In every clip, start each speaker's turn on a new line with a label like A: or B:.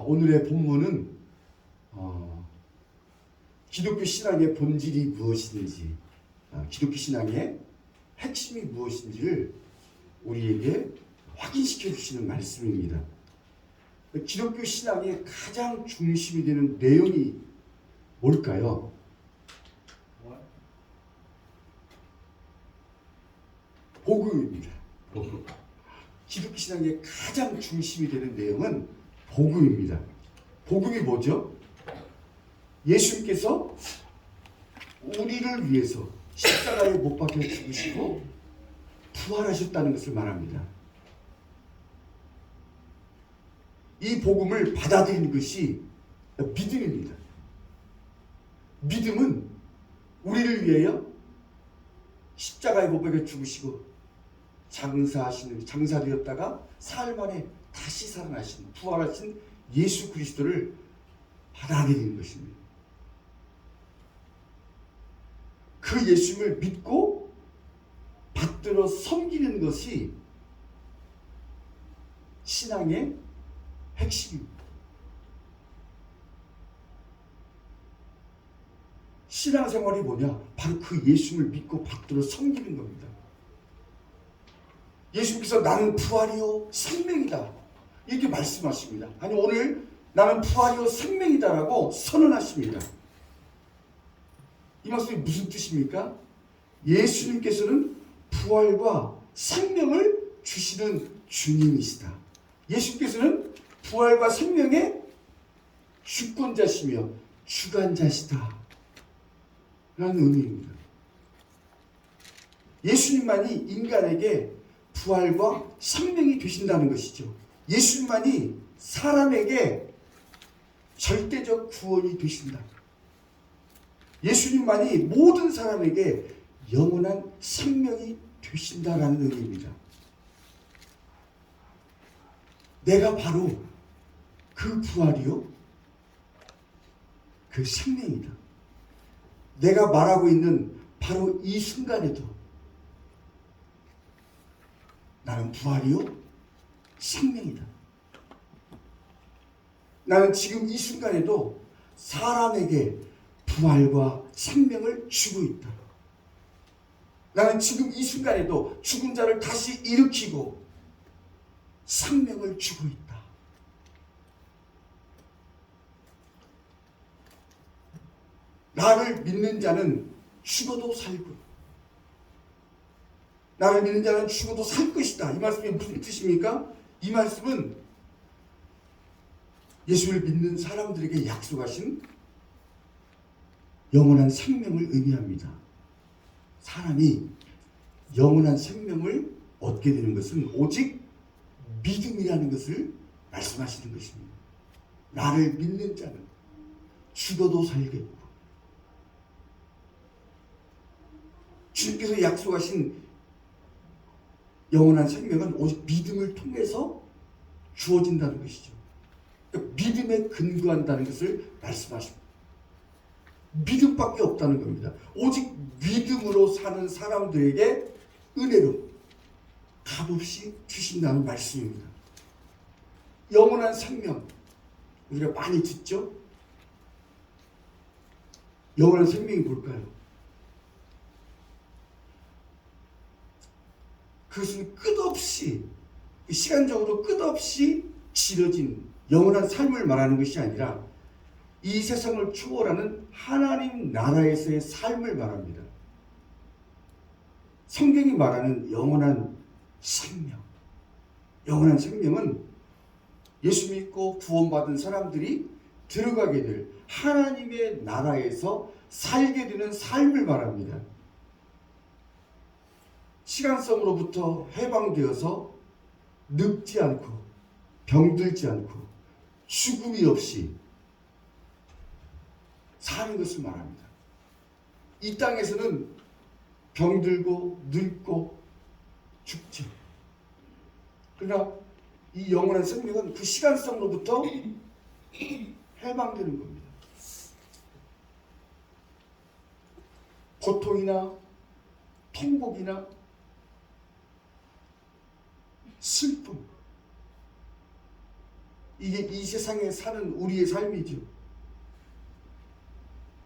A: 오늘의 본문은 기독교 신앙의 본질이 무엇인지, 기독교 신앙의 핵심이 무엇인지를 우리에게 확인시켜 주시는 말씀입니다. 기독교 신앙의 가장 중심이 되는 내용이 뭘까요? 복음입니다. 복음. 기독교 신앙의 가장 중심이 되는 내용은 복음입니다. 복음이 뭐죠? 예수님께서 우리를 위해서 십자가에 못 박혀 죽으시고 부활하셨다는 것을 말합니다. 이 복음을 받아들이는 것이 믿음입니다. 믿음은 우리를 위하여 십자가에 못 박혀 죽으시고 장사되었다가 사흘 만에 다시 살아나신 부활하신 예수 그리스도를 받아들이는 것입니다. 그 예수님을 믿고 받들어 섬기는 것이 신앙의 핵심입니다. 신앙생활이 뭐냐? 바로 그 예수님을 믿고 받들어 섬기는 겁니다. 예수님께서 나는 부활이요 생명이다 이렇게 말씀하십니다. 아니 오늘 나는 부활이요 생명이다라고 선언하십니다. 이 말씀이 무슨 뜻입니까? 예수님께서는 부활과 생명을 주시는 주님이시다. 예수님께서는 부활과 생명의 주권자시며 주관자시다 라는 의미입니다. 예수님만이 인간에게 부활과 생명이 되신다는 것이죠. 예수님만이 사람에게 절대적 구원이 되신다. 예수님만이 모든 사람에게 영원한 생명이 되신다라는 의미입니다. 내가 바로 그 부활이요, 그 생명이다. 내가 말하고 있는 바로 이 순간에도 나는 부활이요 생명이다. 나는 지금 이 순간에도 사람에게 부활과 생명을 주고 있다. 나는 지금 이 순간에도 죽은 자를 다시 일으키고 생명을 주고 있다. 나를 믿는 자는 죽어도 살고 나를 믿는 자는 죽어도 살 것이다. 이 말씀이 무슨 뜻입니까? 이 말씀은 예수를 믿는 사람들에게 약속하신 영원한 생명을 의미합니다. 사람이 영원한 생명을 얻게 되는 것은 오직 믿음이라는 것을 말씀하시는 것입니다. 나를 믿는 자는 죽어도 살겠고 주님께서 약속하신 영원한 생명은 오직 믿음을 통해서 주어진다는 것이죠. 그러니까 믿음에 근거한다는 것을 말씀하십니다. 믿음밖에 없다는 겁니다. 오직 믿음으로 사는 사람들에게 은혜로 값없이 주신다는 말씀입니다. 영원한 생명, 우리가 많이 듣죠? 영원한 생명이 뭘까요? 그것은 끝없이, 시간적으로 끝없이 지어진 영원한 삶을 말하는 것이 아니라 이 세상을 초월하는 하나님 나라에서의 삶을 말합니다. 성경이 말하는 영원한 생명, 영원한 생명은 예수 믿고 구원받은 사람들이 들어가게 될 하나님의 나라에서 살게 되는 삶을 말합니다. 시간성으로부터 해방되어서 늙지 않고 병들지 않고 죽음이 없이 사는 것을 말합니다. 이 땅에서는 병들고 늙고 죽죠. 그러나 이 영원한 생명은 그 시간성으로부터 해방되는 겁니다. 고통이나 통곡이나 슬픔, 이게 이 세상에 사는 우리의 삶이죠.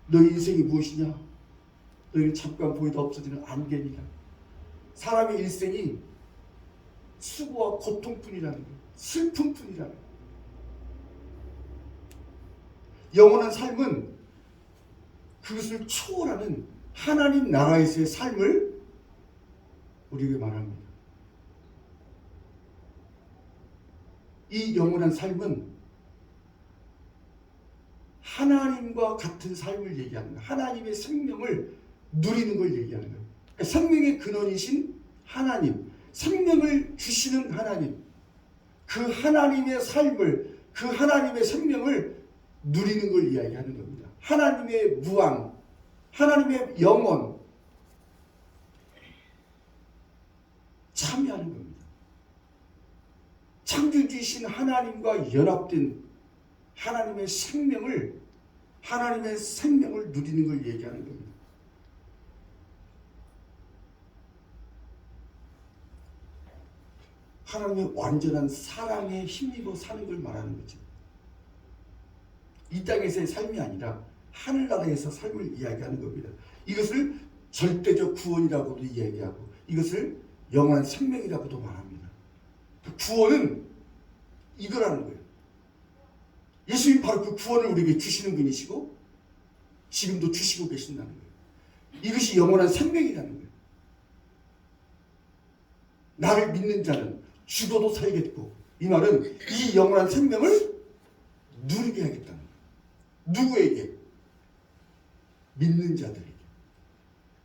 A: 너의 인생이 무엇이냐? 너희는 잠깐 보이다 없어지는 안개니라. 사람의 일생이 수고와 고통뿐이라는 거예요. 슬픔뿐이라는 거예요. 영원한 삶은 그것을 초월하는 하나님 나라에서의 삶을 우리에게 말합니다. 이 영원한 삶은 하나님과 같은 삶을 얘기하는 거예요. 하나님의 생명을 누리는 걸 얘기하는 거예요. 그러니까 생명의 근원이신 하나님, 생명을 주시는 하나님, 그 하나님의 삶을, 그 하나님의 생명을 누리는 걸 이야기하는 겁니다. 하나님의 무한, 하나님의 영원, 참여하는 겁니다. 창조주이신 하나님과 연합된 하나님의 생명을 누리는 걸 얘기하는 겁니다. 하나님의 완전한 사랑에 힘입어 사는 걸 말하는 거죠. 이 땅에서의 삶이 아니라 하늘나라에서 삶을 이야기하는 겁니다. 이것을 절대적 구원이라고도 이야기하고 이것을 영원한 생명이라고도 말합니다. 구원은 이거라는 거예요. 예수님이 바로 그 구원을 우리에게 주시는 분이시고 지금도 주시고 계신다는 거예요. 이것이 영원한 생명이라는 거예요. 나를 믿는 자는 죽어도 살겠고, 이 말은 이 영원한 생명을 누리게 하겠다는 거예요. 누구에게? 믿는 자들에게.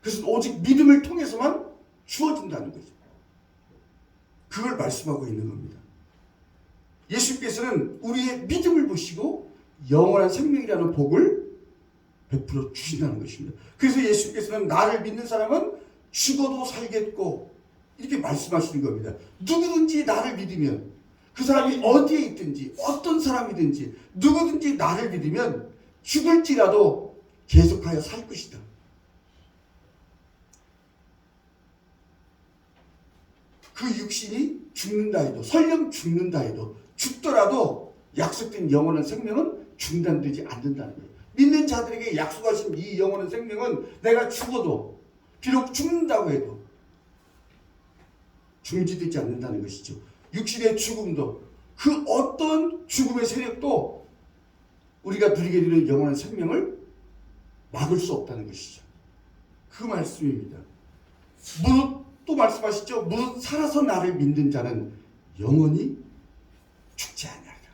A: 그것은 오직 믿음을 통해서만 주어진다는 거죠. 그걸 말씀하고 있는 겁니다. 예수께서는 우리의 믿음을 보시고 영원한 생명이라는 복을 베풀어 주신다는 것입니다. 그래서 예수께서는 나를 믿는 사람은 죽어도 살겠고 이렇게 말씀하시는 겁니다. 누구든지 나를 믿으면, 그 사람이 어디에 있든지 어떤 사람이든지 누구든지 나를 믿으면 죽을지라도 계속하여 살 것이다. 그 육신이 죽는다 해도, 설령 죽는다 해도, 죽더라도 약속된 영원한 생명은 중단되지 않는다는 거예요. 믿는 자들에게 약속하신 이 영원한 생명은 내가 죽어도, 비록 죽는다고 해도 중지되지 않는다는 것이죠. 육신의 죽음도, 그 어떤 죽음의 세력도 우리가 누리게 되는 영원한 생명을 막을 수 없다는 것이죠. 그 말씀입니다. 무릇 또 말씀하시죠. 무릇 살아서 나를 믿는 자는 영원히 죽지 아니하리라.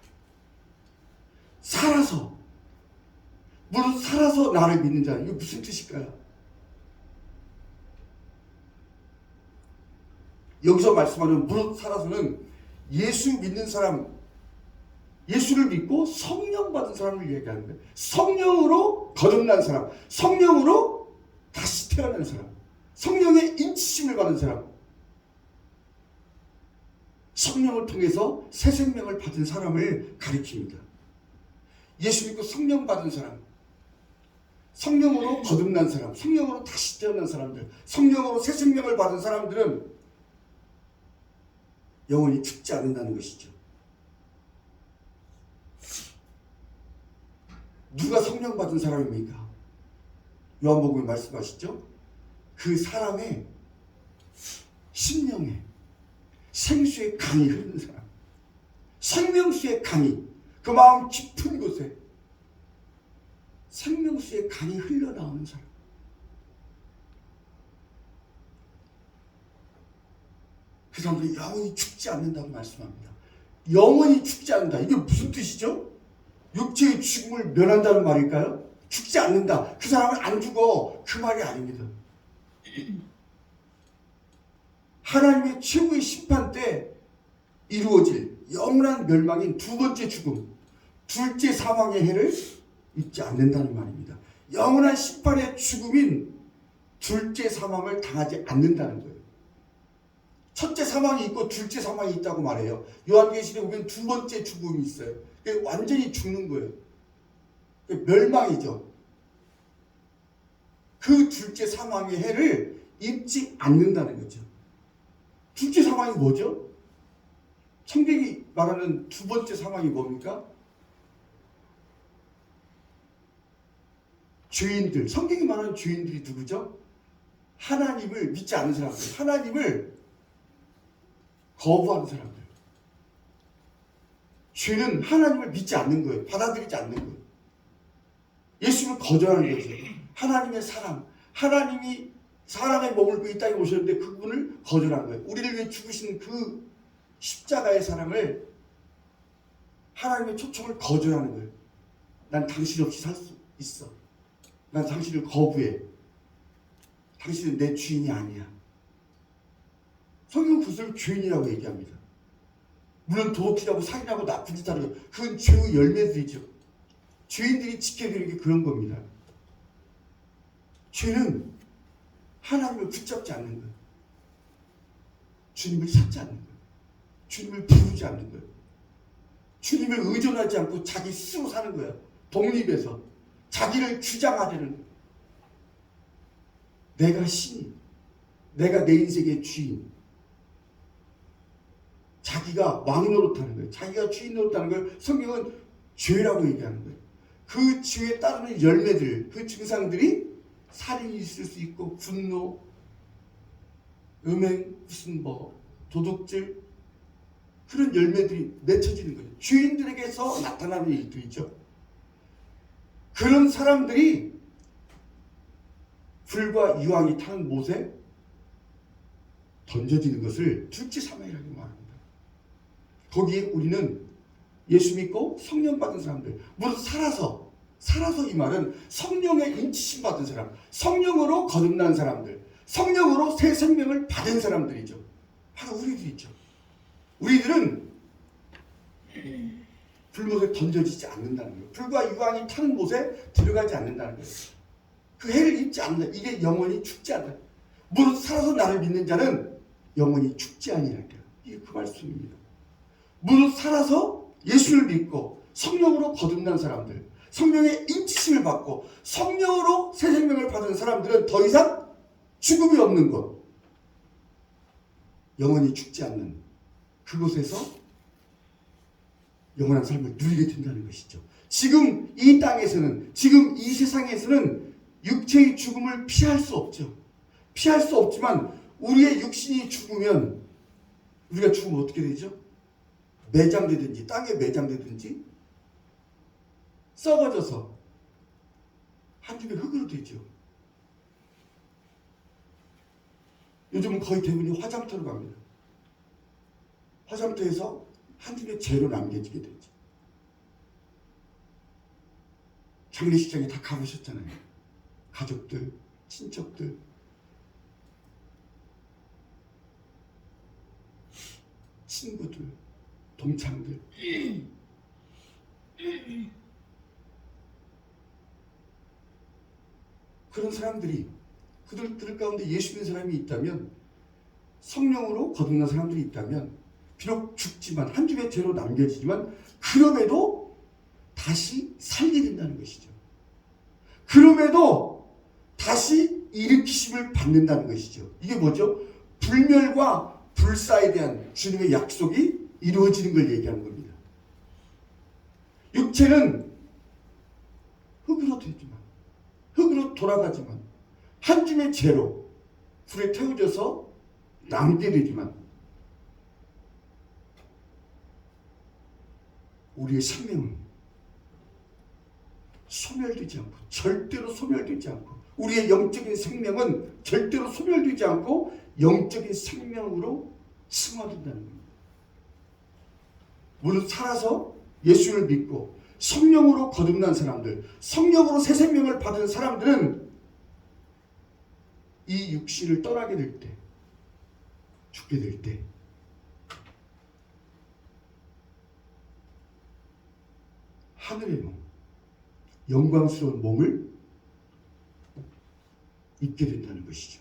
A: 살아서, 무릇 살아서 나를 믿는 자는, 이게 무슨 뜻일까요? 여기서 말씀하는 무릇 살아서는 예수 믿는 사람, 예수를 믿고 성령 받은 사람을 얘기하는 거예요. 성령으로 거듭난 사람, 성령으로 다시 태어난 사람, 성령의 인치심을 받은 사람, 성령을 통해서 새 생명을 받은 사람을 가리킵니다. 예수 믿고 성령 받은 사람, 성령으로 거듭난 사람, 성령으로 다시 태어난 사람들, 성령으로 새 생명을 받은 사람들은 영원히 죽지 않는다는 것이죠. 누가 성령 받은 사람입니까? 요한복음에 말씀하시죠. 그 사람의 심령에 생수의 강이 흐르는 사람, 생명수의 강이, 그 마음 깊은 곳에 생명수의 강이 흘러나오는 사람. 그 사람들이 영원히 죽지 않는다고 말씀합니다. 영원히 죽지 않는다. 이게 무슨 뜻이죠? 육체의 죽음을 면한다는 말일까요? 죽지 않는다. 그 사람은 안 죽어. 그 말이 아닙니다. 하나님의 최후의 심판 때 이루어질 영원한 멸망인 두 번째 죽음, 둘째 사망의 해를 입지 않는다는 말입니다. 영원한 심판의 죽음인 둘째 사망을 당하지 않는다는 거예요. 첫째 사망이 있고 둘째 사망이 있다고 말해요. 요한계시록에 보면 두 번째 죽음이 있어요. 완전히 죽는 거예요. 멸망이죠. 그 둘째 사망의 해를 입지 않는다는 거죠. 둘째 사망이 뭐죠? 성경이 말하는 두 번째 상황이 뭡니까? 죄인들. 성경이 말하는 죄인들이 누구죠? 하나님을 믿지 않는 사람들, 하나님을 거부하는 사람들. 죄는 하나님을 믿지 않는 거예요. 받아들이지 않는 거예요. 예수님을 거절하는 거죠. 하나님의 사랑, 하나님이 사람의 몸을 이 땅에 오셨는데 그분을 거절한 거예요. 우리를 위해 죽으신 그 십자가의 사랑을, 하나님의 초청을 거절하는 거예요. 난 당신 없이 살 수 있어. 난 당신을 거부해. 당신은 내 주인이 아니야. 성경은 그것을 죄인이라고 얘기합니다. 물론 도둑질하고 살인하고 나쁜 짓 하는 거, 그건 죄의 열매들이죠. 죄인들이 지켜야 되는 게 그런 겁니다. 죄는 하나님을 붙잡지 않는 거예요. 주님을 찾지 않는 거예요. 주님을 부르지 않는 거예요. 주님을 의존하지 않고 자기 스스로 사는 거예요. 독립해서 자기를 주장하려는 거예요. 내가 신, 내가 내 인생의 주인. 자기가 왕 노릇하는 거예요. 자기가 주인 노릇하는 걸 성경은 죄라고 얘기하는 거예요. 그 죄에 따르는 열매들, 그 증상들이 살인이 있을 수 있고, 분노, 음행, 무슨 도둑질, 그런 열매들이 맺혀지는 거예요. 죄인들에게서 나타나는 일들이죠. 그런 사람들이 불과 유황이 타는 못에 던져지는 것을 둘째 사마리아라고 말합니다. 거기에 우리는 예수 믿고 성령 받은 사람들, 물론 살아서 이 말은 성령의 인치심 받은 사람, 성령으로 거듭난 사람들, 성령으로 새 생명을 받은 사람들이죠. 바로 우리들이죠. 우리들은 불못에 던져지지 않는다는 거예요. 불과 유황이 타는 못에 들어가지 않는다는 거예요. 그 해를 입지 않는다. 이게 영원히 죽지 않는다. 무릇 살아서 나를 믿는 자는 영원히 죽지 아니하리라. 이게 그 말씀입니다. 무릇 살아서 예수를 믿고 성령으로 거듭난 사람들, 성령의 인치심을 받고 성령으로 새 생명을 받은 사람들은 더 이상 죽음이 없는 것, 영원히 죽지 않는 그곳에서 영원한 삶을 누리게 된다는 것이죠. 지금 이 땅에서는, 지금 이 세상에서는 육체의 죽음을 피할 수 없죠. 피할 수 없지만 우리의 육신이 죽으면, 우리가 죽으면 어떻게 되죠? 매장되든지 땅에 매장되든지 썩어져서 한 줌의 흙으로 되죠. 요즘은 거의 대부분이 화장터로 갑니다. 화장터에서 한 줌의 재로 남겨지게 되죠. 장례식장에 다 가보셨잖아요. 가족들, 친척들, 친구들, 동창들. 그런 사람들이, 그들 가운데 예수 믿는 사람이 있다면, 성령으로 거듭난 사람들이 있다면, 비록 죽지만, 한 줌의 죄로 남겨지지만, 그럼에도 다시 살게 된다는 것이죠. 그럼에도 다시 일으키심을 받는다는 것이죠. 이게 뭐죠? 불멸과 불사에 대한 주님의 약속이 이루어지는 걸 얘기하는 겁니다. 육체는 흙으로 되지만, 흙으로 돌아가지만, 한 줌의 죄로 불에 태워져서 남게 되지만, 우리의 생명은 소멸되지 않고, 절대로 소멸되지 않고, 우리의 영적인 생명은 절대로 소멸되지 않고 영적인 생명으로 승화된다는 겁니다. 물론 살아서 예수를 믿고 성령으로 거듭난 사람들, 성령으로 새 생명을 받은 사람들은 이 육신을 떠나게 될 때, 죽게 될 때, 하늘의 몸, 영광스러운 몸을 입게 된다는 것이죠.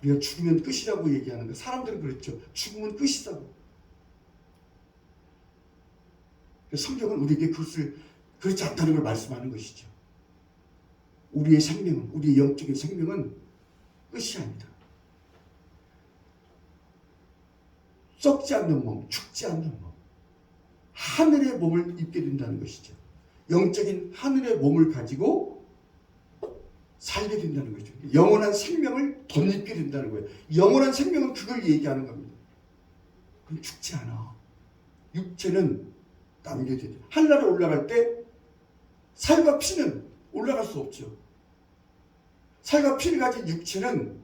A: 우리가 죽으면 끝이라고 얘기하는 거, 사람들은 그랬죠. 죽으면 끝이라고. 성경은 우리에게 그것을 그렇지 않다는 걸 말씀하는 것이죠. 우리의 생명은, 우리의 영적인 생명은 끝이 아니다. 썩지 않는 몸, 죽지 않는 몸, 하늘의 몸을 입게 된다는 것이죠. 영적인 하늘의 몸을 가지고 살게 된다는 거죠. 영원한 생명을 덧입게 된다는 거예요. 영원한 생명은 그걸 얘기하는 겁니다. 그럼 죽지 않아. 육체는 남겨져. 하늘나라에 올라갈 때 살과 피는 올라갈 수 없죠. 살과 피를 가진 육체는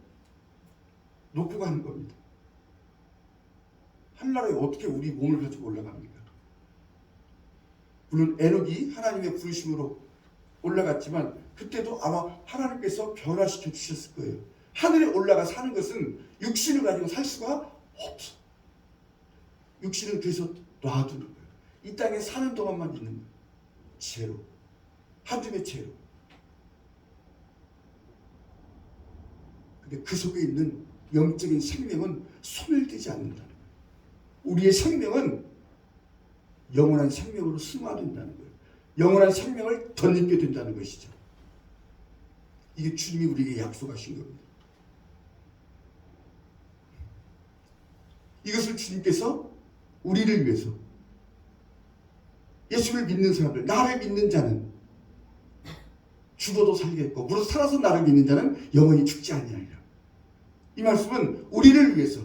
A: 놓고 가는 겁니다. 하늘나라에 어떻게 우리 몸을 가지고 올라갑니까? 물론 에녹이 하나님의 부르심으로 올라갔지만 그때도 아마 하나님께서 변화시켜 주셨을 거예요. 하늘에 올라가 사는 것은 육신을 가지고 살 수가 없어. 육신은 그래서 놔두는 거예요. 이 땅에 사는 동안만 있는 거예요. 죄로. 한줌의 죄로. 근데 그 속에 있는 영적인 생명은 소멸되지 않는다는 거예요. 우리의 생명은 영원한 생명으로 승화된다는 거예요. 영원한 생명을 덧입게 된다는 것이죠. 이게 주님이 우리에게 약속하신 겁니다. 이것을 주님께서 우리를 위해서, 예수를 믿는 사람들, 나를 믿는 자는 죽어도 살겠고 무릇 살아서 나를 믿는 자는 영원히 죽지 아니하리라. 이 말씀은 우리를 위해서,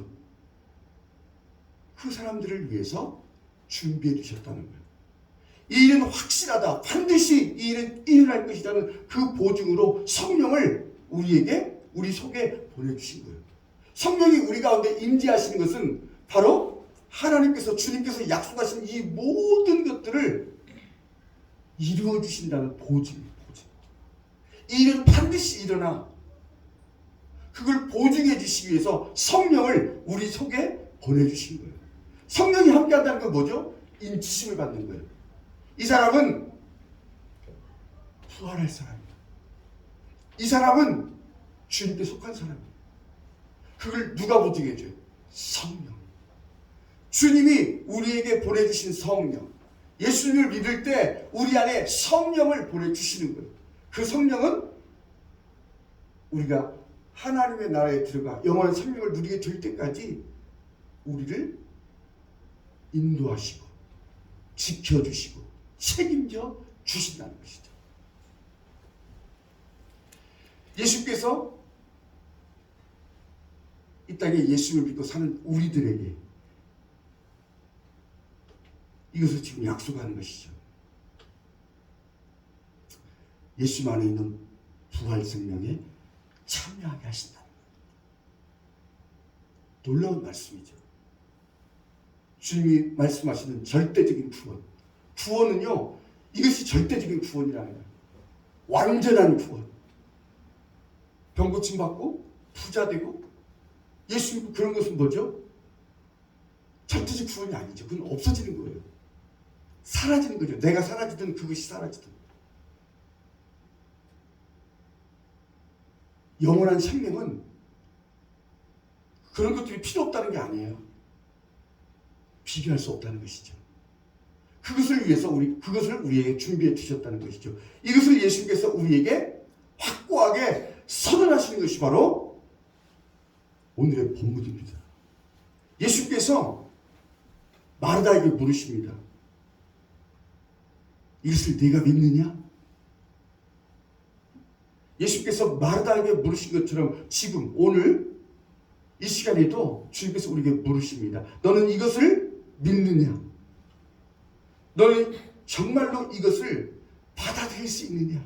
A: 그 사람들을 위해서 준비해 주셨다는 거예요. 이 일은 확실하다. 반드시 이 일은 일어날 것이라는 그 보증으로 성령을 우리에게, 우리 속에 보내주신 거예요. 성령이 우리 가운데 임재하시는 것은 바로 하나님께서, 주님께서 약속하신 이 모든 것들을 이루어 주신다는 보증입니다. 이 일은 반드시 일어나. 그걸 보증해 주시기 위해서 성령을 우리 속에 보내주신 거예요. 성령이 함께한다는 건 뭐죠? 인치심을 받는 거예요. 이 사람은 부활할 사람이다. 이 사람은 주님께 속한 사람이다. 그걸 누가 보증해 줘요? 성령. 주님이 우리에게 보내주신 성령. 예수님을 믿을 때 우리 안에 성령을 보내주시는 거예요. 그 성령은 우리가 하나님의 나라에 들어가 영원한 생명을 누리게 될 때까지 우리를 인도하시고 지켜주시고 책임져 주신다는 것이죠. 예수께서 이 땅에 예수를 믿고 사는 우리들에게 이것을 지금 약속하는 것이죠. 예수 안에 있는 부활 생명에 참여하게 하신다는 거예요. 놀라운 말씀이죠. 주님이 말씀하시는 절대적인 구원. 구원은요, 이것이 절대적인 구원이라는 거예요. 완전한 구원. 병 고침 받고 부자 되고 예수 믿고 그런 것은 뭐죠? 절대적 구원이 아니죠. 그건 없어지는 거예요. 사라지는 거죠. 내가 사라지든 그것이 사라지든. 영원한 생명은 그런 것들이 필요 없다는 게 아니에요. 비교할 수 없다는 것이죠. 그것을 위해서 그것을 우리에게 준비해 주셨다는 것이죠. 이것을 예수님께서 우리에게 확고하게 선언하시는 것이 바로 오늘의 본문입니다. 예수님께서 마르다에게 물으십니다. 이것을 네가 믿느냐? 예수님께서 마르다에게 물으신 것처럼 지금 오늘 이 시간에도 주님께서 우리에게 물으십니다. 너는 이것을 믿느냐? 너는 정말로 이것을 받아들일 수 있느냐?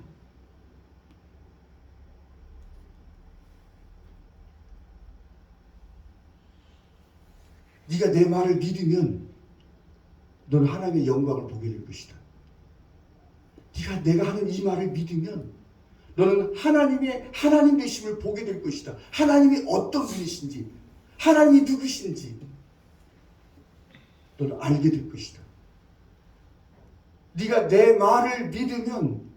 A: 네가 내 말을 믿으면 너는 하나님의 영광을 보게 될 것이다. 네가 내가 하는 이 말을 믿으면 너는 하나님 되심을 보게 될 것이다. 하나님이 어떤 분이신지, 하나님이 누구신지 너는 알게 될 것이다. 네가 내 말을 믿으면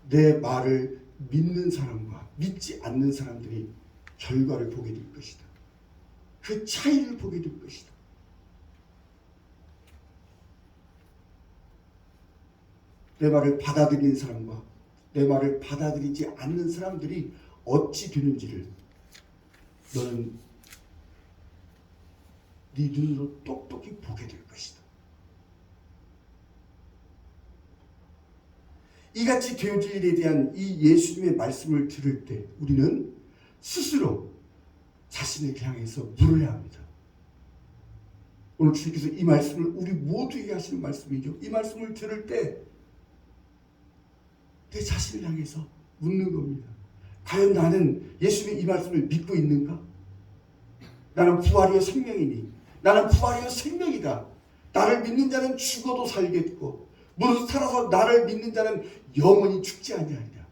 A: 내 말을 믿는 사람과 믿지 않는 사람들이 결과를 보게 될 것이다. 그 차이를 보게 될 것이다. 내 말을 받아들이는 사람과 내 말을 받아들이지 않는 사람들이 어찌 되는지를 너는 네 눈으로 똑똑히 보게 될 것이다. 이같이 되어질 일에 대한 이 예수님의 말씀을 들을 때 우리는 스스로 자신을 향해서 물어야 합니다. 오늘 주님께서 이 말씀을 우리 모두에게 하시는 말씀이죠. 이 말씀을 들을 때 내 자신을 향해서 묻는 겁니다. 과연 나는 예수님의 이 말씀을 믿고 있는가? 나는 부활이요 생명이니, 나는 부활이요 생명이다. 나를 믿는 자는 죽어도 살겠고 무릇 살아서 나를 믿는 자는 영원히 죽지 아니하리라.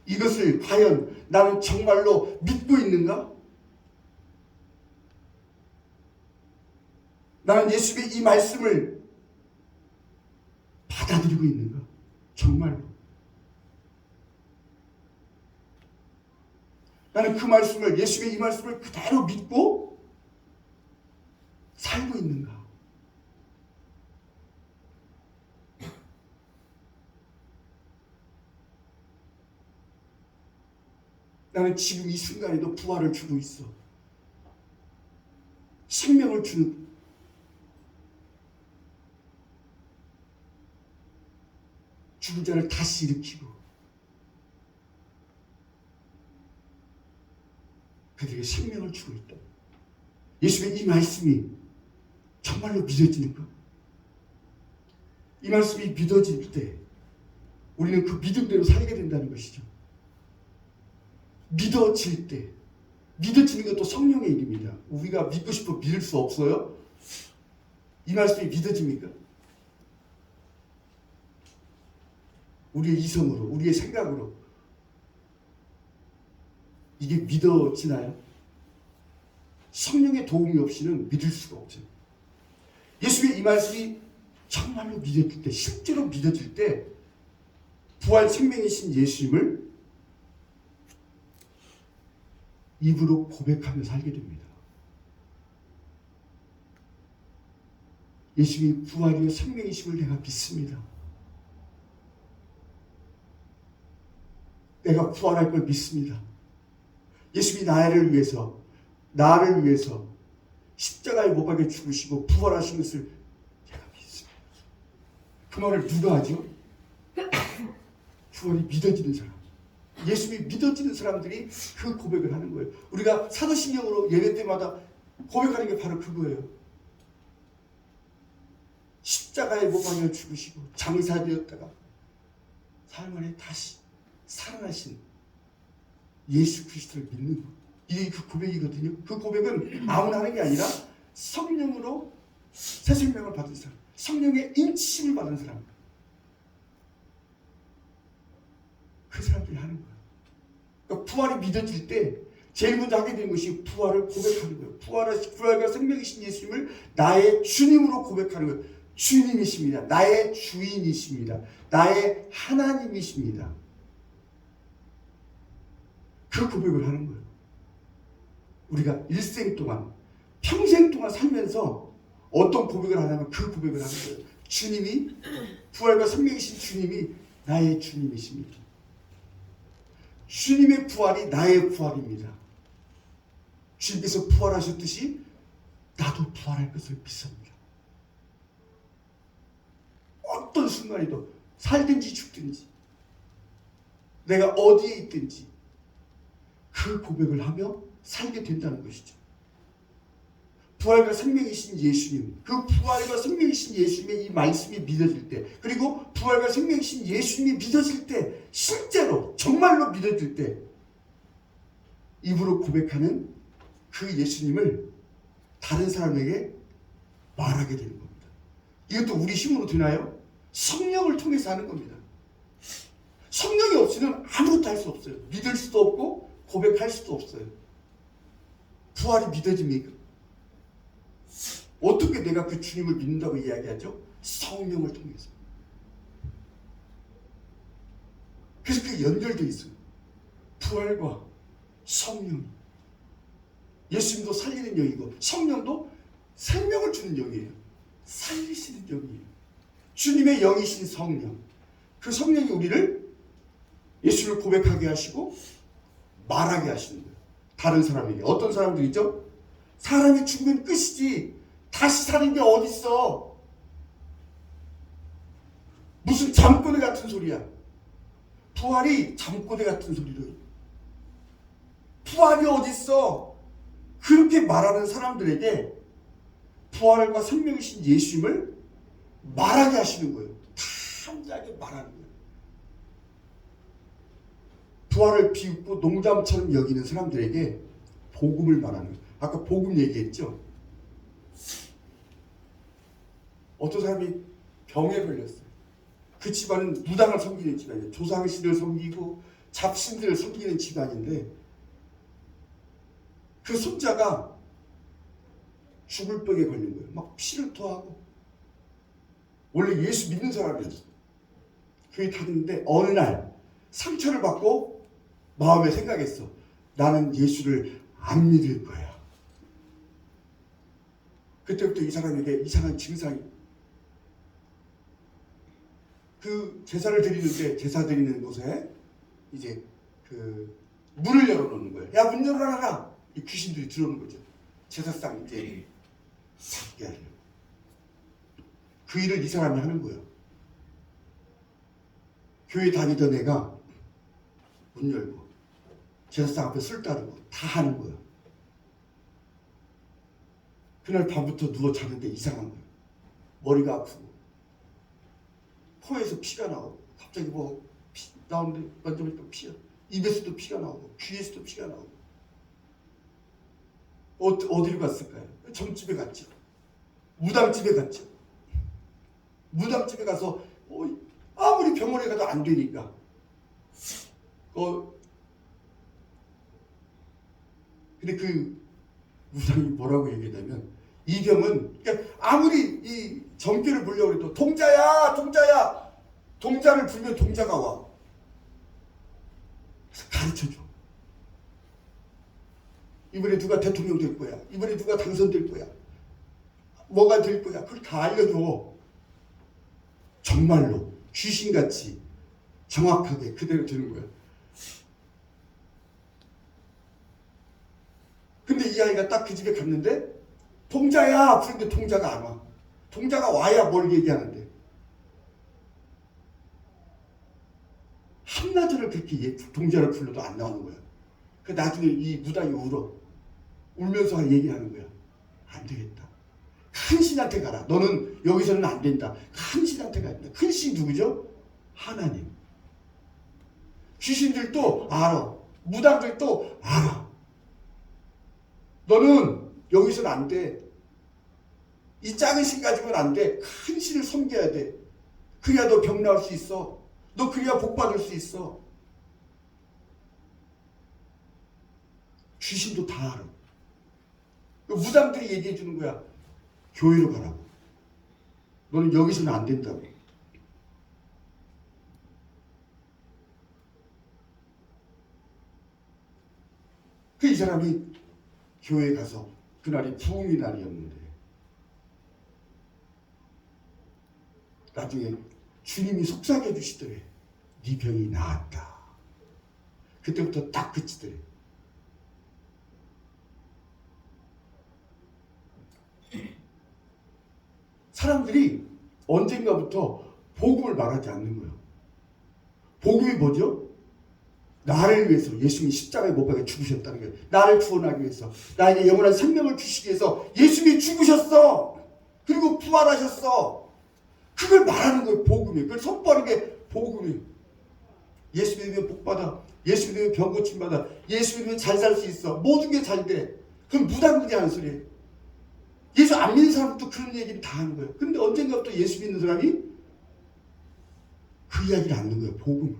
A: 이것을 과연 나는 정말로 믿고 있는가? 나는 예수님의 이 말씀을 받아들이고 있는가? 정말로. 나는 그 말씀을, 예수님의 이 말씀을 그대로 믿고 살고 있는가? 나는 지금 이 순간에도 부활을 주고 있어. 생명을 주는, 죽은 자를 다시 일으키고 그들에게 생명을 주고 있다. 예수님의 이 말씀이 정말로 믿어지는가? 이 말씀이 믿어질 때 우리는 그 믿음대로 살게 된다는 것이죠. 믿어질 때, 믿어지는 것도 성령의 일입니다. 우리가 믿고 싶어 믿을 수 없어요? 이 말씀이 믿어집니까? 우리의 이성으로, 우리의 생각으로 이게 믿어지나요? 성령의 도움이 없이는 믿을 수가 없어요. 예수의 이 말씀이 정말로 믿어질 때, 실제로 믿어질 때 부활 생명이신 예수님을 입으로 고백하며 살게 됩니다. 예수님이 부활이요 생명이심을 내가 믿습니다. 내가 부활할 걸 믿습니다. 예수님이 나를 위해서 십자가에 못 박혀 죽으시고 부활하신 것을 제가 믿습니다. 그 말을 누가 하죠? 부활이 믿어지는 사람. 예수님이 믿어지는 사람들이 그 고백을 하는 거예요. 우리가 사도신경으로 예배 때마다 고백하는 게 바로 그거예요. 십자가에 못 박혀 죽으시고 장사되었다가 사흘 만에 다시 살아나신 예수 그리스도를 믿는 것. 이게 그 고백이거든요. 그 고백은 아무나 하는 게 아니라 성령으로 새 생명을 받은 사람, 성령의 인치심을 받은 사람, 그 사람들이 하는 거예요. 그러니까 부활이 믿어질 때 제일 먼저 하게 되는 것이 부활을 고백하는 거예요. 부활과 생명이신 예수님을 나의 주님으로 고백하는 거예요. 주님이십니다. 나의 주인이십니다. 나의 하나님이십니다. 그 고백을 하는 거예요. 우리가 일생 동안, 평생 동안 살면서 어떤 고백을 하냐면 그 고백을 하는 거예요. 주님이, 부활과 생명이신 주님이 나의 주님이십니다. 주님의 부활이 나의 부활입니다. 주님께서 부활하셨듯이 나도 부활할 것을 믿습니다. 어떤 순간에도 살든지 죽든지 내가 어디에 있든지 그 고백을 하며 살게 된다는 것이죠. 부활과 생명이신 예수님, 그 부활과 생명이신 예수님의 이 말씀이 믿어질 때, 그리고 부활과 생명이신 예수님이 믿어질 때, 실제로 정말로 믿어질 때 입으로 고백하는 그 예수님을 다른 사람에게 말하게 되는 겁니다. 이것도 우리 힘으로 되나요? 성령을 통해서 하는 겁니다. 성령이 없이는 아무것도 할 수 없어요. 믿을 수도 없고 고백할 수도 없어요. 부활이 믿어집니까? 어떻게 내가 그 주님을 믿는다고 이야기하죠? 성령을 통해서. 그래서 그게 연결되어 있어요. 부활과 성령. 예수님도 살리는 영이고 성령도 생명을 주는 영이에요. 살리시는 영이에요. 주님의 영이신 성령. 그 성령이 우리를 예수를 고백하게 하시고 말하게 하시는 거예요. 다른 사람에게. 어떤 사람들이죠? 사람이 죽으면 끝이지 다시 사는 게 어딨어. 무슨 잠꼬대 같은 소리야. 부활이 잠꼬대 같은 소리를. 부활이 어딨어. 그렇게 말하는 사람들에게 부활과 생명이신 예수님을 말하게 하시는 거예요. 탐지하게 말하는 거예요. 부활을 비웃고 농담처럼 여기는 사람들에게 복음을 말하는 거예요. 아까 복음 얘기했죠. 어떤 사람이 병에 걸렸어요. 그 집안은 무당을 섬기는 집안이에요. 조상신을 섬기고 잡신들을 섬기는 집안인데 그 손자가 죽을 병에 걸린 거예요. 막 피를 토하고. 원래 예수 믿는 사람이었어. 교회 다녔는데 어느 날 상처를 받고 마음에 생각했어. 나는 예수를 안 믿을 거야. 그때부터 이 사람에게 이상한 증상이. 그 제사를 드리는데 제사 드리는 곳에 이제 그 문을 열어놓는 거예요. 야, 문 열어놔라. 이 귀신들이 들어오는 거죠. 제사상 이제 잡게 하려고. 그 일을 이 사람이 하는 거예요. 교회 다니던 애가 문 열고 제사상 앞에 술 따르고 다 하는 거예요. 그날 밤부터 누워 자는데 이상한 거예요. 머리가 아프고 코에서 피가 나오고 갑자기 뭐 피 나오는데 만져보니까 피야. 입에서도 피가 나오고 귀에서도 피가 나오고. 어디로 갔을까요? 점집에 갔죠. 무당집에 갔죠. 무당집에 가서 아무리 병원에 가도 안 되니까 근데 그 무당이 뭐라고 얘기하냐면 이 병은 그러니까 아무리 이 정죄를 부르려고 해도 동자야 동자야 동자를 부르면 동자가 와. 그래서 가르쳐줘. 이번에 누가 대통령 될 거야. 이번에 누가 당선될 거야. 뭐가 될 거야. 그걸 다 알려줘. 정말로 귀신같이 정확하게 그대로 되는 거야. 근데 이 아이가 딱 그 집에 갔는데 동자야 부르는데 동자가 안 와. 동자가 와야 뭘 얘기하는데. 한나절을 그렇게 동자를 불러도 안 나오는 거야. 그 나중에 이 무당이 울면서 얘기하는 거야. 안 되겠다. 큰 신한테 가라. 너는 여기서는 안 된다. 큰 신한테 가야 된다. 큰 신 누구죠? 하나님. 귀신들도 알아. 무당들도 알아. 너는 여기서는 안 돼. 이 작은 신 가지고는 안 돼. 큰 신을 섬겨야 돼. 그래야 너 병 나을 수 있어. 너 그래야 복 받을 수 있어. 귀신도 다 알아. 무당들이 얘기해 주는 거야. 교회로 가라고. 너는 여기서는 안 된다고. 이 사람이 교회에 가서 그날이 부흥의 날이었는데 나중에 주님이 속삭여 주시더래. 네 병이 나았다. 그때부터 딱 그치더래. 사람들이 언젠가부터 복음을 말하지 않는 거예요. 복음이 뭐죠? 나를 위해서 예수님이 십자가에 못 박혀 죽으셨다는 거예요. 나를 구원하기 위해서, 나에게 영원한 생명을 주시기 위해서 예수님이 죽으셨어. 그리고 부활하셨어. 그걸 말하는 거예요. 복음이. 그걸 선포하는 게 복음이. 예수 믿으면 복 받아. 예수 믿으면 병 고침 받아. 예수 믿으면 잘 살 수 있어. 모든 게 잘 돼. 그건 무당들이 하는 소리예요. 예수 안 믿는 사람도 그런 얘기를 다 하는 거예요. 근데 언젠가부터 예수 믿는 사람이 그 이야기를 안 하는 거예요. 복음을.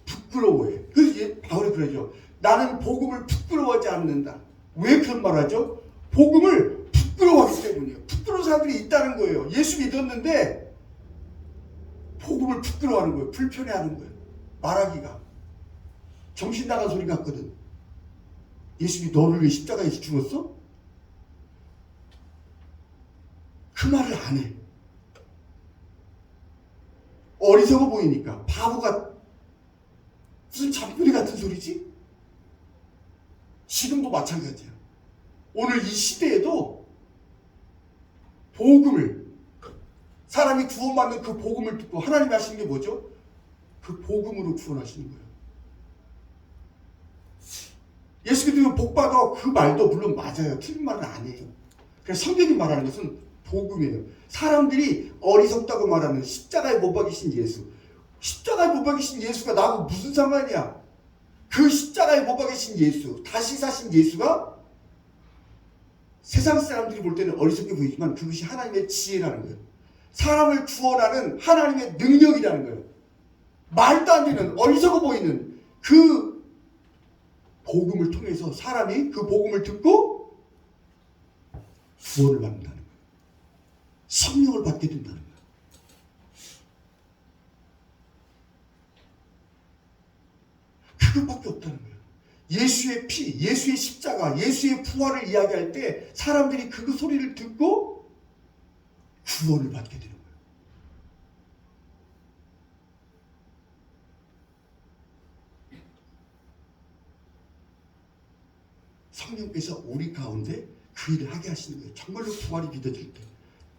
A: 부끄러워해. 그래서 바울이 그러죠. 나는 복음을 부끄러워하지 않는다. 왜 그런 말 하죠? 복음을 부끄러워하기 때문이에요. 부끄러운 사람들이 있다는 거예요. 예수 믿었는데 복음을 부끄러워하는 거예요. 불편해하는 거예요. 말하기가. 정신 나간 소리 같거든. 예수님이 너를 위해 십자가에서 죽었어? 그 말을 안 해. 어리석어 보이니까. 바보가 무슨 잠꼬대 같은 소리지? 지금도 마찬가지야. 오늘 이 시대에도 복음을, 사람이 구원받는 그 복음을 듣고 하나님이 하시는 게 뭐죠? 그 복음으로 구원하시는 거예요. 예수 믿으면 복받아, 그 말도 물론 맞아요. 틀린 말은 아니에요. 그래서 성경이 말하는 것은 복음이에요. 사람들이 어리석다고 말하는 십자가에 못 박이신 예수, 십자가에 못 박이신 예수가 나하고 무슨 상관이야? 그 십자가에 못 박이신 예수, 다시 사신 예수가 세상 사람들이 볼 때는 어리석게 보이지만 그것이 하나님의 지혜라는 거예요. 사람을 구원하는 하나님의 능력이라는 거예요. 말도 안 되는, 어리석어 보이는 그 복음을 통해서 사람이 그 복음을 듣고 구원을 받는다는 거예요. 성령을 받게 된다는 거예요. 그것밖에 없다는 거예요. 예수의 피, 예수의 십자가, 예수의 부활을 이야기할 때 사람들이 그 소리를 듣고 구원을 받게 되는 거예요. 성령께서 우리 가운데 그 일을 하게 하시는 거예요. 정말로 부활이 믿어질 때,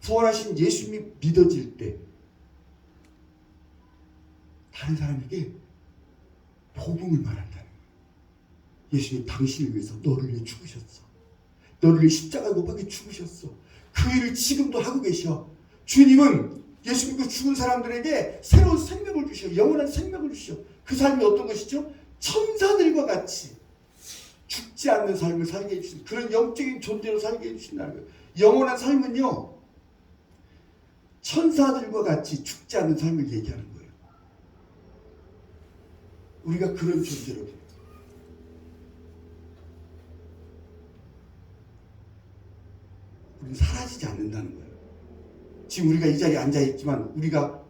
A: 부활하신 예수님이 믿어질 때 다른 사람에게 복음을 말한다는 거예요. 예수님 당신을 위해서 너를 위해 죽으셨어. 너를 위해 십자가에 못 박혀 죽으셨어. 그 일을 지금도 하고 계셔. 주님은 예수 믿고 죽은 사람들에게 새로운 생명을 주셔. 영원한 생명을 주셔. 그 삶이 어떤 것이죠? 천사들과 같이 죽지 않는 삶을 살게 해주신, 그런 영적인 존재로 살게 해주신다는 거예요. 영원한 삶은요, 천사들과 같이 죽지 않는 삶을 얘기하는 거예요. 우리가 그런 존재로 돼요. 우리는 사라지지 않는다는 거예요. 지금 우리가 이 자리에 앉아있지만 우리가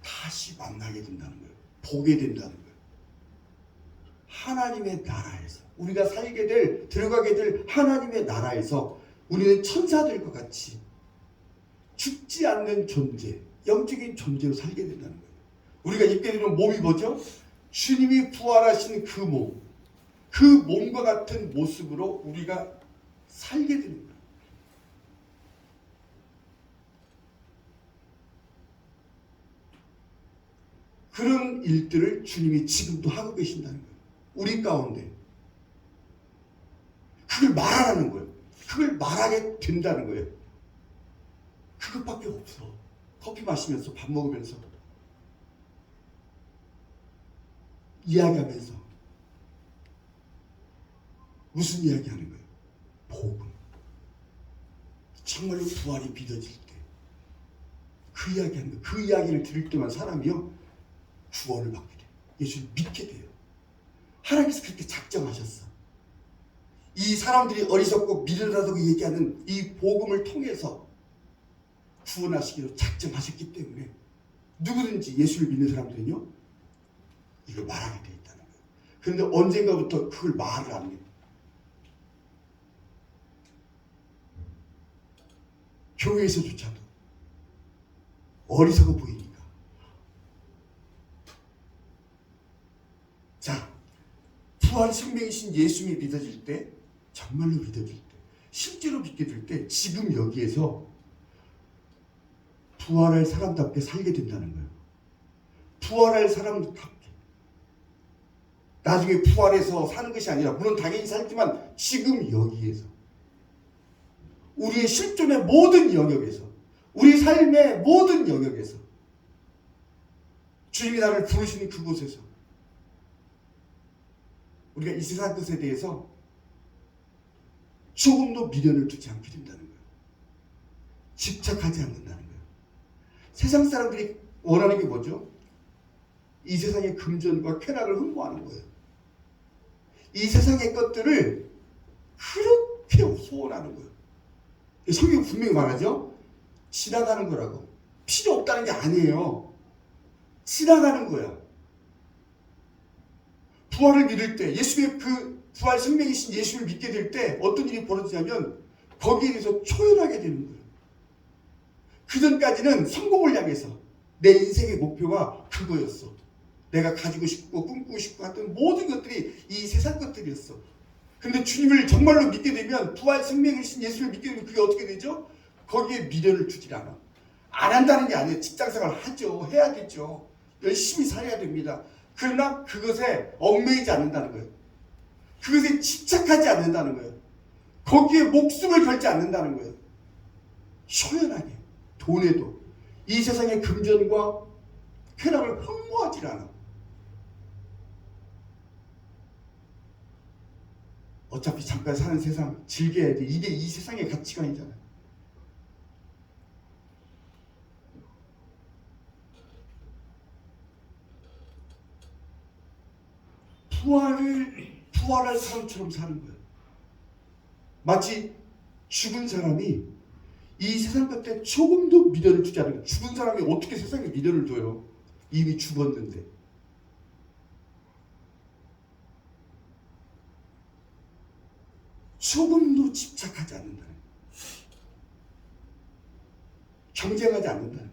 A: 다시 만나게 된다는 거예요. 보게 된다는 거예요. 하나님의 나라에서 우리가 살게 될, 들어가게 될 하나님의 나라에서 우리는 천사들과 같이 죽지 않는 존재, 영적인 존재로 살게 된다는 거예요. 우리가 입게 되는 몸이 뭐죠? 주님이 부활하신 그 몸, 그 몸과 같은 모습으로 우리가 살게 되는 거예요. 그런 일들을 주님이 지금도 하고 계신다는 거예요. 우리 가운데. 그걸 말하라는 거예요. 그걸 말하게 된다는 거예요. 그것밖에 없어. 커피 마시면서, 밥 먹으면서, 이야기하면서. 무슨 이야기하는 거예요? 복음. 정말로 부활이 믿어질 때 그 이야기하는 거예요. 그 이야기를 들을 때만 사람이요, 구원을 받게 돼요. 예수를 믿게 돼요. 하나님께서 그렇게 작정하셨어. 이 사람들이 어리석고 미련하다고 얘기하는 이 복음을 통해서 구원하시기로 작정하셨기 때문에 누구든지 예수를 믿는 사람들은요, 이걸 말하게 되어 있다는 거예요. 그런데 언젠가부터 그걸 말을 안 해요. 교회에서조차도 어리석어 보이니까. 자, 부활 생명이신 예수님이 믿어질 때, 정말로 믿어질 때, 실제로 믿게 될 때, 지금 여기에서 부활할 사람답게 살게 된다는 거예요. 부활할 사람답게. 나중에 부활해서 사는 것이 아니라, 물론 당연히 살지만 지금 여기에서, 우리의 실존의 모든 영역에서, 우리 삶의 모든 영역에서, 주님이 나를 부르시는 그곳에서 우리가 이 세상 것에 대해서 조금도 미련을 두지 않게 된다는 거예요. 집착하지 않는다는 거예요. 세상 사람들이 원하는 게 뭐죠? 이 세상의 금전과 쾌락을 흠모하는 거예요. 이 세상의 것들을 그렇게 소원하는 거예요. 성경 분명히 말하죠? 지나가는 거라고. 필요 없다는 게 아니에요. 지나가는 거야. 부활을 믿을 때, 예수의 그 부활 생명이신 예수를 믿게 될 때 어떤 일이 벌어지냐면 거기에 대해서 초연하게 되는 거예요. 그전까지는 성공을 향해서 내 인생의 목표가 그거였어. 내가 가지고 싶고 꿈꾸고 싶고 하던 모든 것들이 이 세상 것들이었어. 근데 주님을 정말로 믿게 되면, 부활 생명이신 예수를 믿게 되면 그게 어떻게 되죠? 거기에 미련을 두질 않아. 안 한다는 게 아니에요. 직장생활 하죠. 해야 되죠. 열심히 살아야 됩니다. 그러나 그것에 얽매이지 않는다는 거예요. 그것에 집착하지 않는다는 거예요. 거기에 목숨을 걸지 않는다는 거예요. 효연하게 돈에도 이 세상의 금전과 쾌락을 흠모하지 않아. 어차피 잠깐 사는 세상 즐겨야 돼. 이게 이 세상의 가치관이잖아요. 부활할 사람처럼 사는 거예요. 마치 죽은 사람이 이 세상 끝에 조금도 미련을 두지 않는 거예요. 죽은 사람이 어떻게 세상에 미련을 둬요? 이미 죽었는데. 조금도 집착하지 않는다는 거예요. 경쟁하지 않는다는 거예요.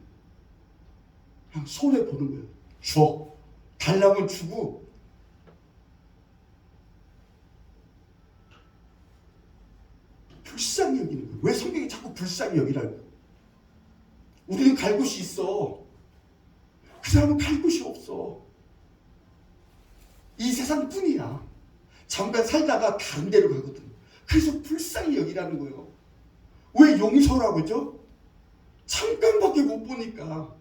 A: 그냥 손해보는 거예요. 줘. 달라면 주고, 불쌍히 여기는 거예요. 왜 성경이 자꾸 불쌍히 여기라는 거예요? 우리는 갈 곳이 있어. 그 사람은 갈 곳이 없어. 이 세상뿐이야. 잠깐 살다가 다른 데로 가거든. 그래서 불쌍히 여기라는 거예요. 왜 용서라고 하죠? 잠깐밖에 못 보니까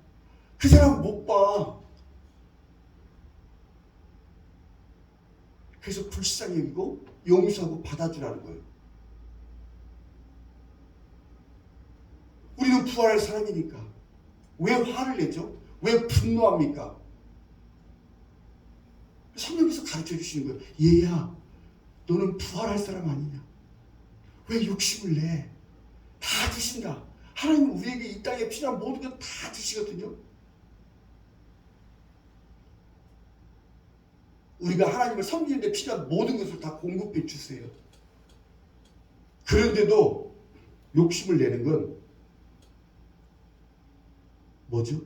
A: 그 사람 못 봐. 그래서 불쌍히 여기고 용서하고 받아주라는 거예요. 우리는 부활할 사람이니까 왜 화를 내죠? 왜 분노합니까? 성경에서 가르쳐 주시는 거예요. 얘야, 너는 부활할 사람 아니냐? 왜 욕심을 내? 다 주신다. 하나님은 우리에게 이 땅에 필요한 모든 것 다 주시거든요. 우리가 하나님을 섬기는데 필요한 모든 것을 다 공급해 주세요. 그런데도 욕심을 내는 건 뭐죠?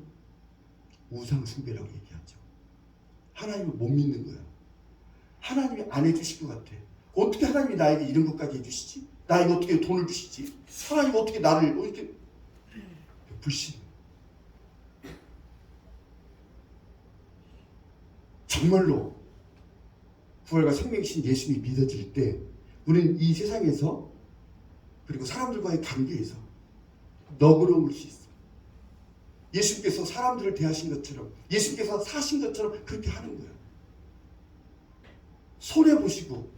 A: 우상 숭배라고 얘기하죠. 하나님을 못 믿는 거야. 하나님이 안 해주실 것 같아. 어떻게 하나님이 나에게 이런 것까지 해주시지? 나에게 어떻게 돈을 주시지? 하나님이 어떻게 나를 이렇게 불신. 정말로 부활과 생명이신 예수님이 믿어질 때 우리는 이 세상에서 그리고 사람들과의 관계에서 너그러울 수 있어. 예수님께서 사람들을 대하신 것처럼, 예수님께서 사신 것처럼 그렇게 하는 거야. 손해보시고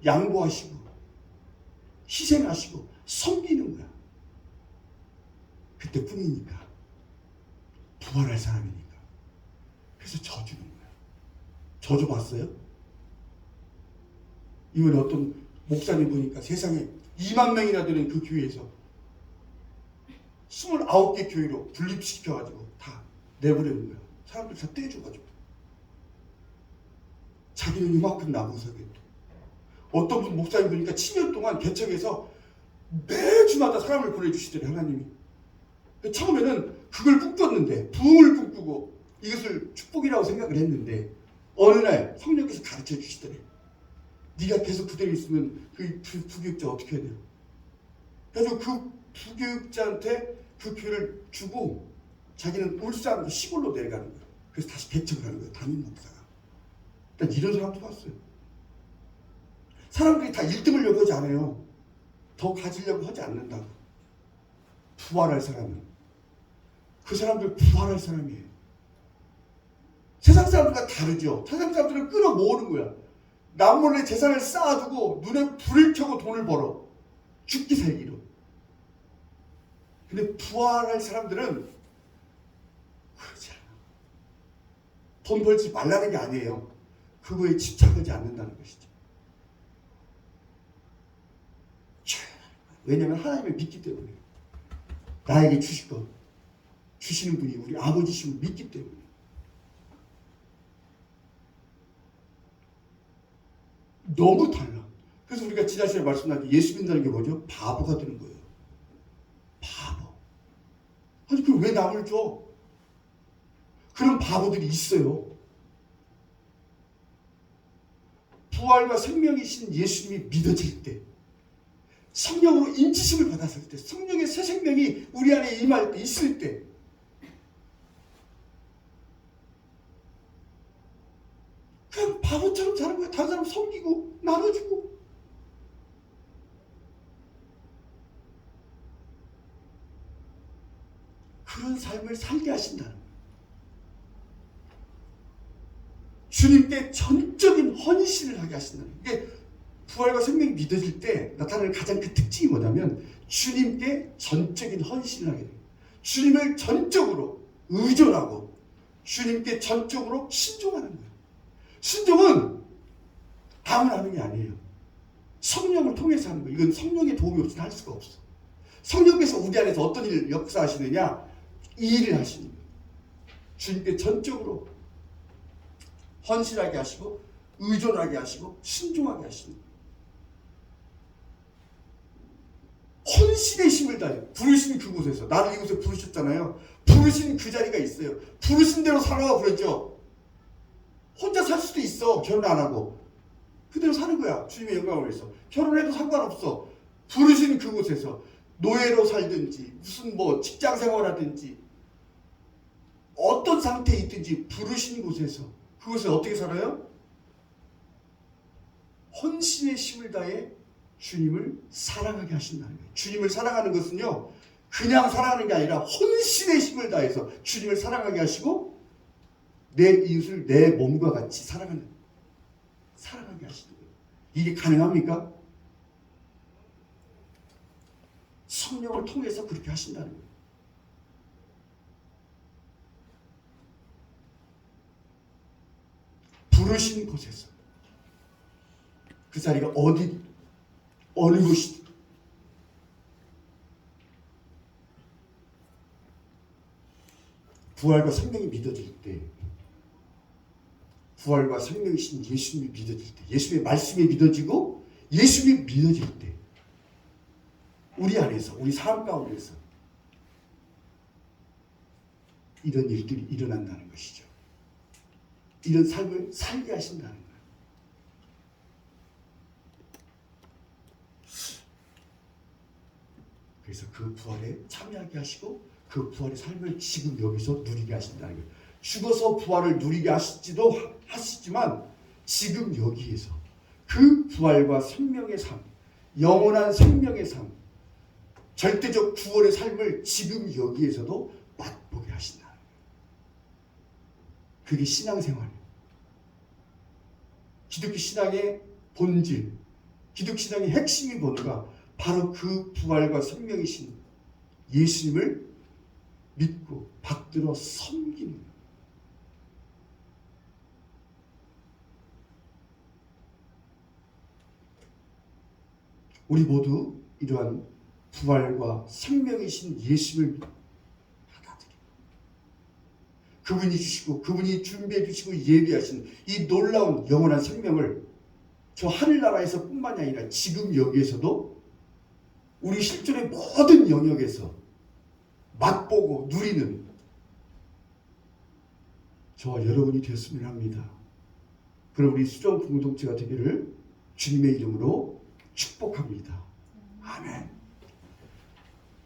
A: 양보하시고 희생하시고 섬기는 거야. 그때뿐이니까. 부활할 사람이니까. 그래서 져주는 거야. 저주 봤어요? 이번에 어떤 목사님 보니까 세상에 2만 명이나 되는 그 교회에서 29개 교회로 분립시켜가지고 다 내버리는 거야. 사람들 다 떼줘가지고. 자기는 이만큼 나무석에 어떤 분 목사님 보니까 7년 동안 개척해서 매주마다 사람을 보내주시더래 하나님이. 처음에는 그걸 꿈꿨는데 부흥을 꿈꾸고 이것을 축복이라고 생각을 했는데 어느 날 성령께서 가르쳐 주시더래. 네가 계속 그대로 있으면 그 부교육자 어떻게 해야 돼요? 그래서 그 부교육자한테 그 교회를 주고 자기는 울산 시골로 내려가는 거예요. 그래서 다시 개척을 하는 거예요. 담임 목사가. 난 이런 사람도 봤어요. 사람들이 다 1등을 하지 않아요. 더 가지려고 하지 않는다고. 부활할 사람은 그 사람들 부활할 사람이에요. 세상 사람들과 다르죠. 세상 사람들은 끌어모으는 거야. 남몰래 재산을 쌓아두고 눈에 불을 켜고 돈을 벌어. 죽기 살기로. 근데 부활할 사람들은 그러지 않아. 돈 벌지 말라는 게 아니에요. 그거에 집착하지 않는다는 것이죠. 왜냐하면 하나님을 믿기 때문에. 나에게 주실 것, 주시는 분이 우리 아버지심을 믿기 때문에. 너무 달라. 그래서 우리가 지난 시간에 말씀드린 예수 믿는다는 게 뭐죠? 바보가 되는 거예요. 바보. 아니 그럼 왜 남을 줘? 그런 바보들이 있어요. 부활과 생명이신 예수님이 믿어질 때, 성령으로 인치심을 받았을 때, 성령의 새 생명이 우리 안에 임할 때, 있을 때, 그냥 바보처럼 사는 거야. 다른 사람 섬기고 나눠주고. 그런 삶을 살게 하신다는 거예요. 주님께 전적인 헌신을 하게 하신다는 거예요. 이게 부활과 생명이 믿어질 때 나타나는 가장 그 특징이 뭐냐면 주님께 전적인 헌신을 하게 돼요. 주님을 전적으로 의존하고 주님께 전적으로 신종하는 거예요. 신종은 아무나 하는 게 아니에요. 성령을 통해서 하는 거예요. 이건 성령의 도움이 없이는 할 수가 없어. 성령께서 우리 안에서 어떤 일을 역사하시느냐? 이 일을 하시는 거예요. 주님께 전적으로 헌신하게 하시고 의존하게 하시고 신중하게 하시는 거예요. 헌신의 힘을 다해. 부르신 그곳에서, 나를 이곳에 부르셨잖아요. 부르신 그 자리가 있어요. 부르신 대로 살아와 그랬죠. 혼자 살 수도 있어. 결혼 안 하고 그대로 사는 거야. 주님의 영광을 위해서. 결혼해도 상관없어. 부르신 그곳에서 노예로 살든지 무슨 뭐 직장 생활하든지 어떤 상태에 있든지 부르신 곳에서, 그곳에 어떻게 살아요? 헌신의 힘을 다해 주님을 사랑하게 하신다는 거예요. 주님을 사랑하는 것은요, 그냥 사랑하는 게 아니라 헌신의 힘을 다해서 주님을 사랑하게 하시고 내 이웃을 내 몸과 같이 사랑하게 하시는 거예요. 이게 가능합니까? 성령을 통해서 그렇게 하신다는 거예요. 부르신 곳에서, 그 자리가 어느 곳이든 부활과 생명이 믿어질 때, 부활과 생명이신 예수님이 믿어질 때, 예수님의 말씀이 믿어지고 예수님이 믿어질 때, 우리 안에서, 우리 삶 가운데서 이런 일들이 일어난다는 것이죠. 이런 삶을 살게 하신다는 거예요. 그래서 그 부활에 참여하게 하시고 그 부활의 삶을 지금 여기서 누리게 하신다는 거예요. 죽어서 부활을 누리게 하시지만 지금 여기에서 그 부활과 생명의 삶, 영원한 생명의 삶, 절대적 구원의 삶을 지금 여기에서도 맛보게 하신다는 거예요. 그게 신앙생활이에요. 기독교 신앙의 본질, 기독교 신앙의 핵심이 뭔가? 바로 그 부활과 생명이신 예수님을 믿고 받들어 섬기는 거예요. 우리 모두 이러한 부활과 생명이신 예수님을 받아들이고 그분이 주시고 그분이 준비해 주시고 예비하신 이 놀라운 영원한 생명을 저 하늘나라에서 뿐만이 아니라 지금 여기에서도 우리 실존의 모든 영역에서 맛보고 누리는 저와 여러분이 되었으면 합니다. 그럼 우리 수종 공동체가 되기를 주님의 이름으로 축복합니다. 아멘.